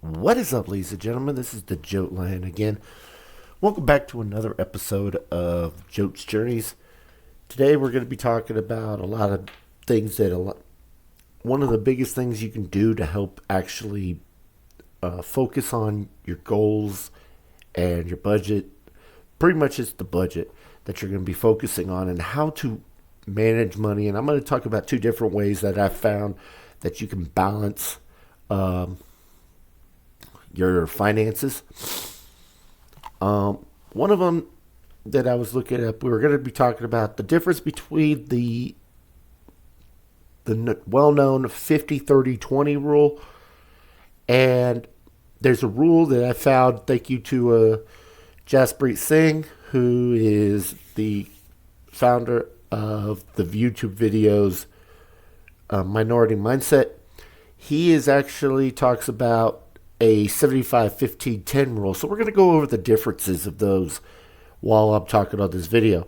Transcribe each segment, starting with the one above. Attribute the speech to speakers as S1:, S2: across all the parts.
S1: What is up, ladies and gentlemen? This is the Jote Lion again. Welcome back to another episode of Jote's Journeys. Today we're going to be talking about a lot of things one of the biggest things you can do to help actually focus on your goals and your budget. Pretty much it's the budget that you're going to be focusing on and how to manage money. And I'm going to talk about two different ways that I've found that you can balance your finances. One of them that I was looking at, we were going to be talking about the difference between the well-known 50-30-20 rule, and there's a rule that I found, thank you to Jaspreet Singh, who is the founder of the YouTube videos Minority Mindset. He is actually talks about a 75-15-10 rule. So we're going to go over the differences of those while I'm talking on this video.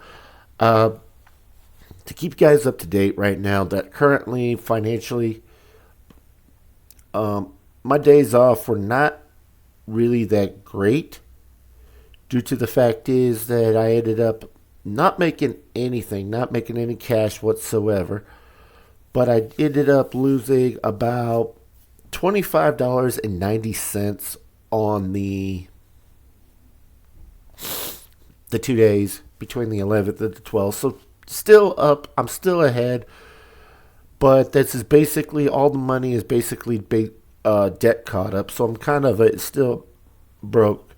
S1: To keep you guys up to date right now, that currently financially, my days off were not really that great due to the fact is that I ended up not making anything, not making any cash whatsoever, but I ended up losing about $25.90 on the 2 days between the 11th and the 12th. So still up, I'm still ahead, but this is basically all the money is basically debt caught up. So I'm kind of still broke.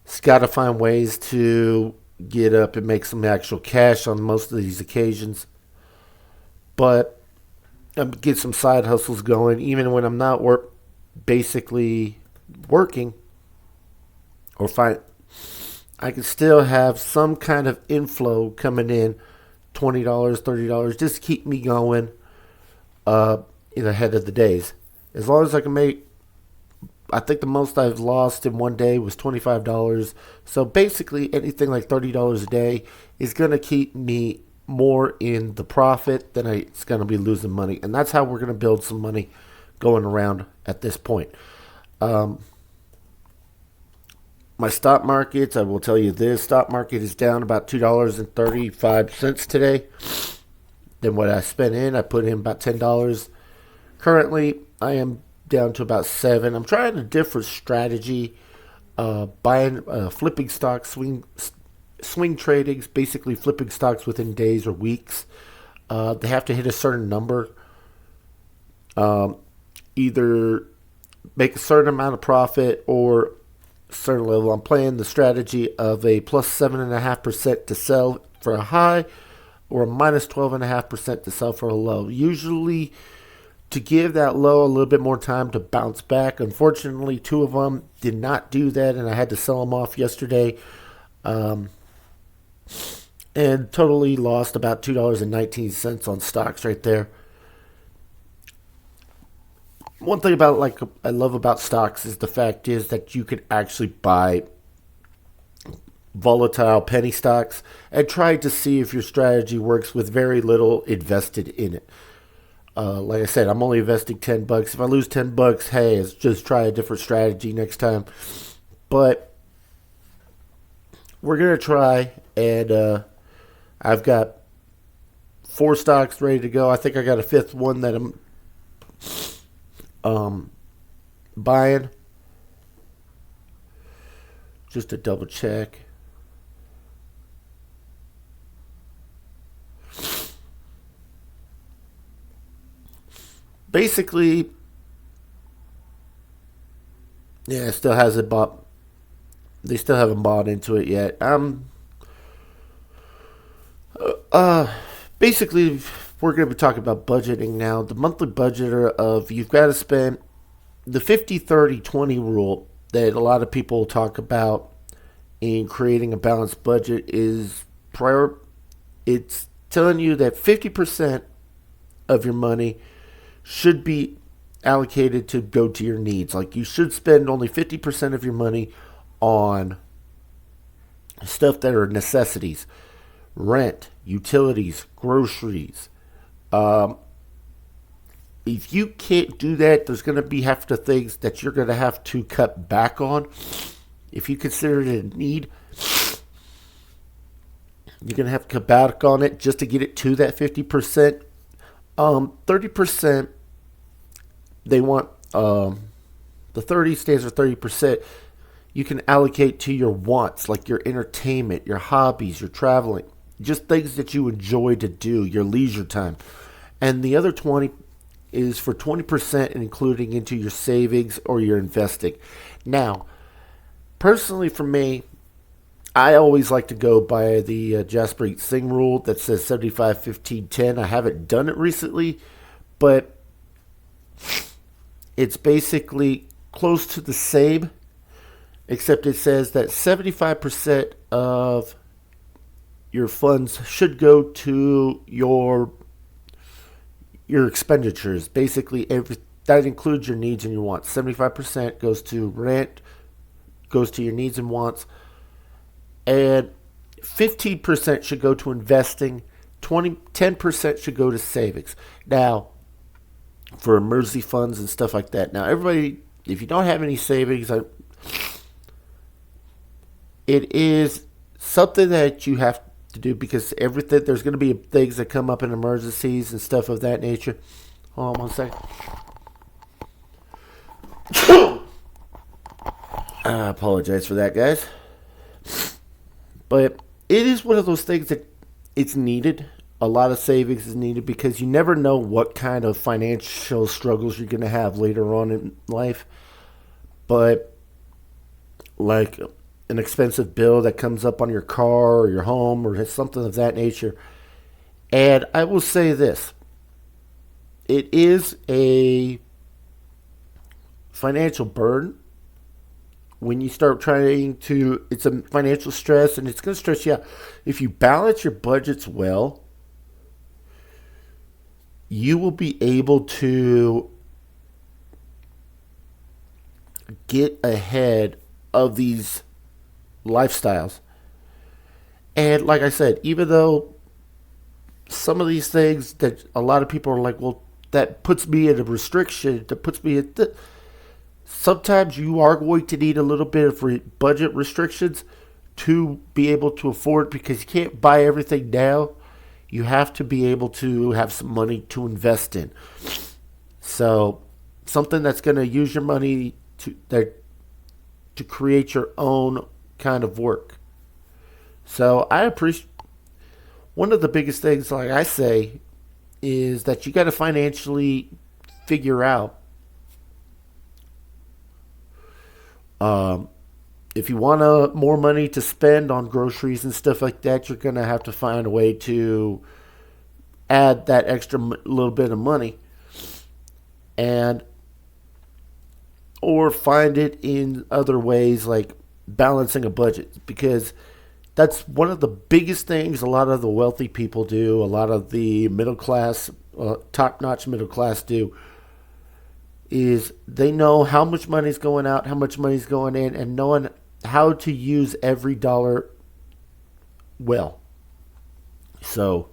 S1: Just got to find ways to get up and make some actual cash on most of these occasions, but get some side hustles going, even when I'm not basically working, or I can still have some kind of inflow coming in, $20, $30, just keep me going ahead of the days. As long as I can make, I think the most I've lost in one day was $25. So basically anything like $30 a day is going to keep me more in the profit than it's going to be losing money. And that's how we're going to build some money going around at this point. My stock markets, I will tell you this, stock market is down about $2.35 today than what I spent in. I put in about $10. Currently, I am down to about $7. I'm trying a different strategy, buying, flipping stocks, swing trading, basically flipping stocks within days or weeks. They have to hit a certain number, either make a certain amount of profit or a certain level. I'm playing the strategy of a plus 7.5% to sell for a high, or a minus 12.5% to sell for a low. Usually to give that low a little bit more time to bounce back. Unfortunately, two of them did not do that, and I had to sell them off yesterday. And totally lost about $2.19 on stocks right there. One thing about I love about stocks is the fact is that you can actually buy volatile penny stocks and try to see if your strategy works with very little invested in it. Like I said, I'm only investing $10. If I lose $10, hey, let's just try a different strategy next time. But we're gonna try, and I've got 4 stocks ready to go. I think I got a 5th one that I'm buying. Just to double check. Basically, yeah, it still hasn't bought. They still haven't bought into it yet. Basically, we're going to be talking about budgeting now. The monthly budgeter of you've got to spend the 50-30-20 rule that a lot of people talk about in creating a balanced budget is it's telling you that 50% of your money should be allocated to go to your needs. Like, you should spend only 50% of your money on stuff that are necessities: rent, utilities, groceries, If you can't do that, there's going to be half the things that you're going to have to cut back on. If you consider it a need, you're going to have to cut back on it just to get it to that 50%. 30%, they want, the 30 stands for 30%. You can allocate to your wants, like your entertainment, your hobbies, your traveling, just things that you enjoy to do, your leisure time. And the other 20 is for 20% and including into your savings or your investing. Now, personally for me, I always like to go by the Jaspreet Singh rule that says 75, 15, 10. I haven't done it recently, but it's basically close to the same, except it says that 75% of your funds should go to your expenditures. Basically, that includes your needs and your wants. 75% goes to rent, goes to your needs and wants, and 15% should go to investing. 10% should go to savings. Now, for emergency funds and stuff like that. Now, everybody, if you don't have any savings, it is something that you have to do because everything there's going to be things that come up in emergencies and stuff of that nature. Hold on one second. I apologize for that, guys. But it is one of those things that it's needed. A lot of savings is needed because you never know what kind of financial struggles you're going to have later on in life. But like an expensive bill that comes up on your car or your home or something of that nature. And I will say this. It is a financial burden. When you start trying to, it's a financial stress and it's going to stress you out. If you balance your budgets well, you will be able to get ahead of these lifestyles. And like I said, even though some of these things that a lot of people are like, well, that puts me at a restriction, that puts me at sometimes you are going to need a little bit of budget restrictions to be able to afford, because you can't buy everything now. You have to be able to have some money to invest in. So something that's going to use your money to create your own kind of work. So I appreciate, one of the biggest things, like I say, is that you got to financially figure out if you want more money to spend on groceries and stuff like that, you're going to have to find a way to add that extra little bit of money, and or find it in other ways like balancing a budget, because that's one of the biggest things a lot of the wealthy people do, a lot of the middle class, top-notch middle class do, is they know how much money's going out, how much money's going in, and knowing how to use every dollar well. So,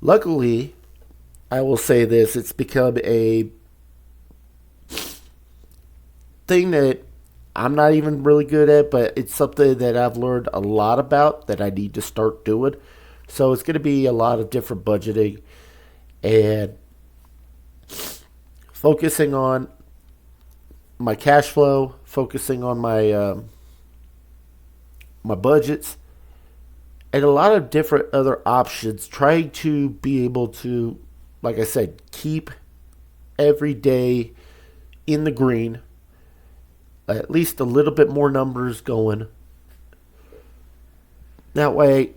S1: luckily, I will say this, it's become a thing that I'm not even really good at, but it's something that I've learned a lot about that I need to start doing. So it's going to be a lot of different budgeting and focusing on my cash flow, focusing on my my budgets, and a lot of different other options, trying to be able to, like I said, keep every day in the green, at least a little bit more numbers going. That way,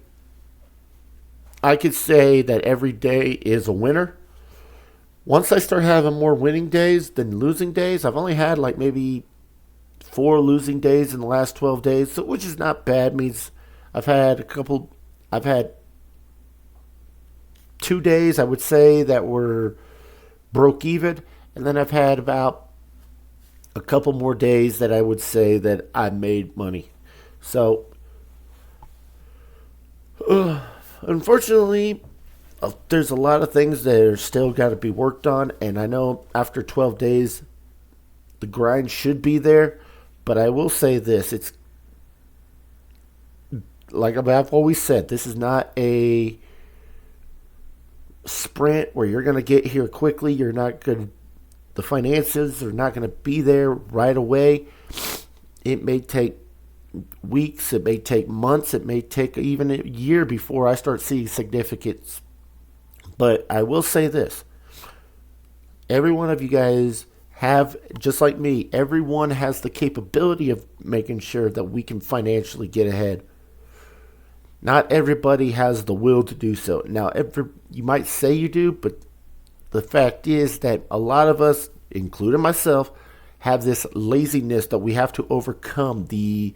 S1: I could say that every day is a winner. Once I start having more winning days than losing days, I've only had like maybe 4 losing days in the last 12 days, so, which is not bad. Means I've had 2 days, I would say, that were broke even, and then I've had about a couple more days that I would say that I made money. So, unfortunately, there's a lot of things that are still got to be worked on, and I know after 12 days, the grind should be there. But I will say this: it's like I've always said, this is not a sprint where you're going to get here quickly. You're not going. The finances are not going to be there right away. It may take weeks. It may take months. It may take even a year before I start seeing significance. But I will say this: every one of you guys have, just like me, everyone has the capability of making sure that we can financially get ahead. Not everybody has the will to do so. Now, you might say you do, but the fact is that a lot of us, including myself, have this laziness that we have to overcome, the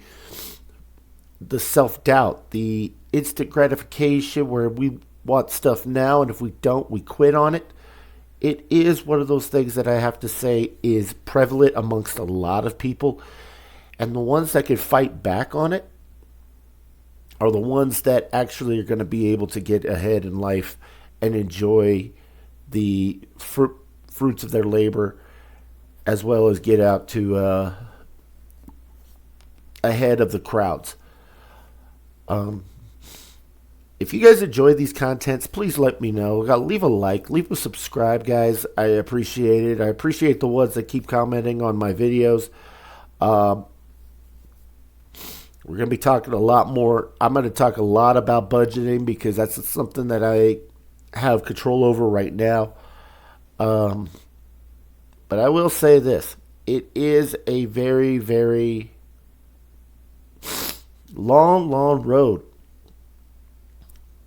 S1: self-doubt, the instant gratification where we want stuff now, and if we don't, we quit on it. It is one of those things that I have to say is prevalent amongst a lot of people. And the ones that can fight back on it are the ones that actually are going to be able to get ahead in life and enjoy the fruits of their labor, as well as get out to ahead of the crowds. If you guys enjoy these contents, please let me know. Leave a like, leave a subscribe, guys. I appreciate it. I appreciate the ones that keep commenting on my videos. We're going to be talking a lot more. I'm going to talk a lot about budgeting because that's something that I have control over right now. But I will say this. It is a very, very long road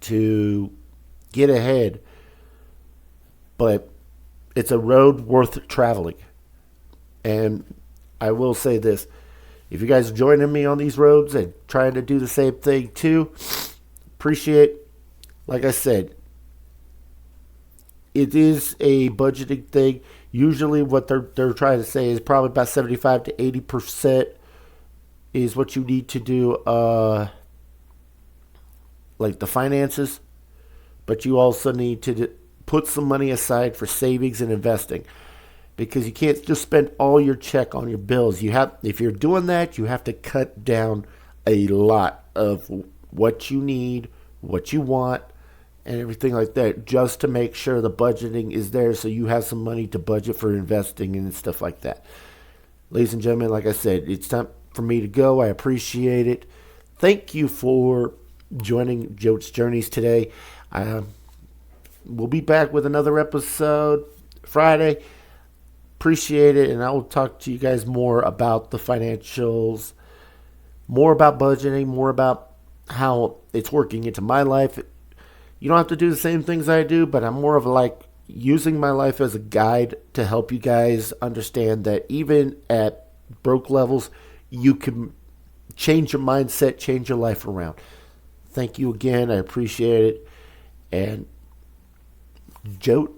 S1: to get ahead, but it's a road worth traveling. And I will say this: if you guys are joining me on these roads and trying to do the same thing too, appreciate. Like I said, it is a budgeting thing. Usually what they're trying to say is probably about 75 to 80% is what you need to do, like the finances, but you also need to put some money aside for savings and investing, because you can't just spend all your check on your bills. If you're doing that, you have to cut down a lot of what you need, what you want, and everything like that, just to make sure the budgeting is there so you have some money to budget for investing and stuff like that. Ladies and gentlemen, like I said, it's time for me to go. I appreciate it. Thank you for joining Joe's Journeys today. We'll be back with another episode Friday. Appreciate it, and I will talk to you guys more about the financials, more about budgeting, more about how it's working into my life. You don't have to do the same things I do, but I'm more of like using my life as a guide to help you guys understand that even at broke levels, you can change your mindset, change your life around. Thank you again. I appreciate it. And Joe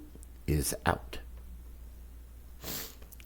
S1: is out.